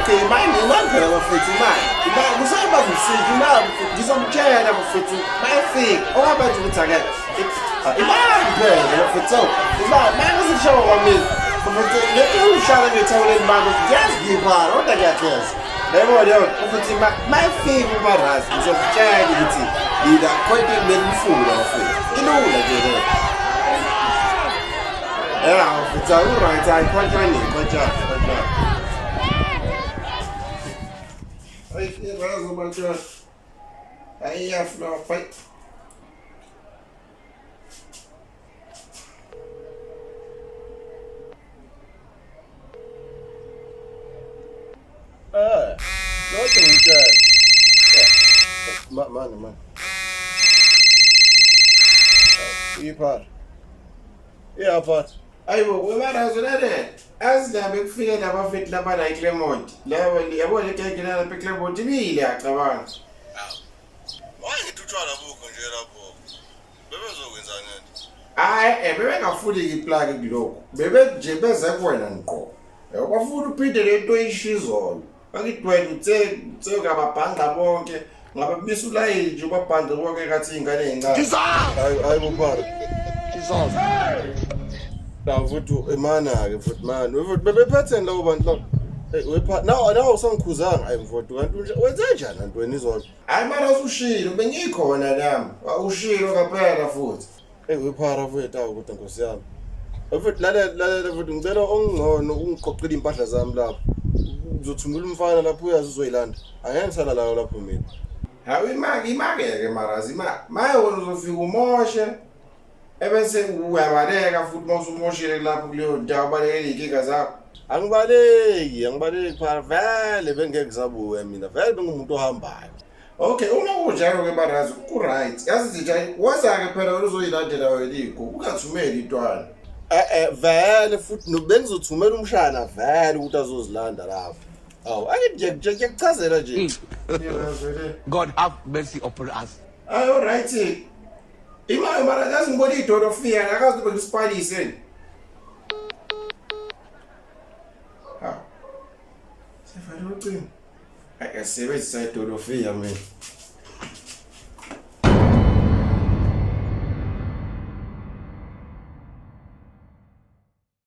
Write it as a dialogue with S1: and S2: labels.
S1: Okay, imani phela bafethu imani kusaba kufika imali ngizomtshela bafethu bayafika owabanje ukuthi akekho imali phela bafethu imali manje sishawa kwami bafethu ngeke ushaka ngethawuleni manje ngiyazipha kodwa ngiyakhenza yebo leyo bafethu bayafika ubarazi ngizomtshela ukuthi ila konke belimfula bafethu ilula nje le bafethu right ayikwanjani Ay, que raso, manchón. Ahí ya flor, pai. No te gusta. Mano. E par. E a part. Aí, vou levar né? Azilabe kufike labafethi labana eClermont. Labo yabona into engena lapha eClermont ibile yacabanga.
S2: Why ngithi utshwala bukho nje lapho? Bebezokwenzani nje?
S1: Hayi, bebengafuni iplug kuloko. Bebe nje beze kuwena ngqo. Bafuna uphinde lento eyishizolo. Akidwele uthe ngababhanga bonke. Ngabe bisula nje babhanga bonke kathi ingane ezincane.
S2: Hayi bophara.
S1: Jesus. Futhi emana ke futhi manje futhi bebephethe lawo bantu la wepha nawo usangikhuzanga hayi mfowethu kanti wenze kanjani antu wena izolo hayi mara usushilo bengikhona nami ushilo kaphela futhi wephara mfowethu ukuthi nkosi yami futhi lalela futhi ngicela ongcono ungiqoqile impahla zami lapho uzothungula umfana lapho uyazi uzoyilanda angeke ngisala lawo lapho mina hayi imake marazi maye wona uzofika umoshe ebese uyabaleka futhi mawusumoshile lapho kuleyo ndawo balekele inkinga zakho angibaleki phela vele bengeke ngisabuya mina vele bengumuntu ohambayo okay uma kunjalo ke barazi ku right yazi nje waza ke phela uzoyilandela wena iko ungathumeli intwana vele futhi nobengizothumela umshana vele ukuthi azozilanda lapho awu ake nje kuchazela nje
S3: God have mercy upon us.
S1: All right. Imali mara yazi ngibona idorofia nakazi ube ngisipalise. Ha. Sefana ucingo. Ake sebenzisa idorofia mina.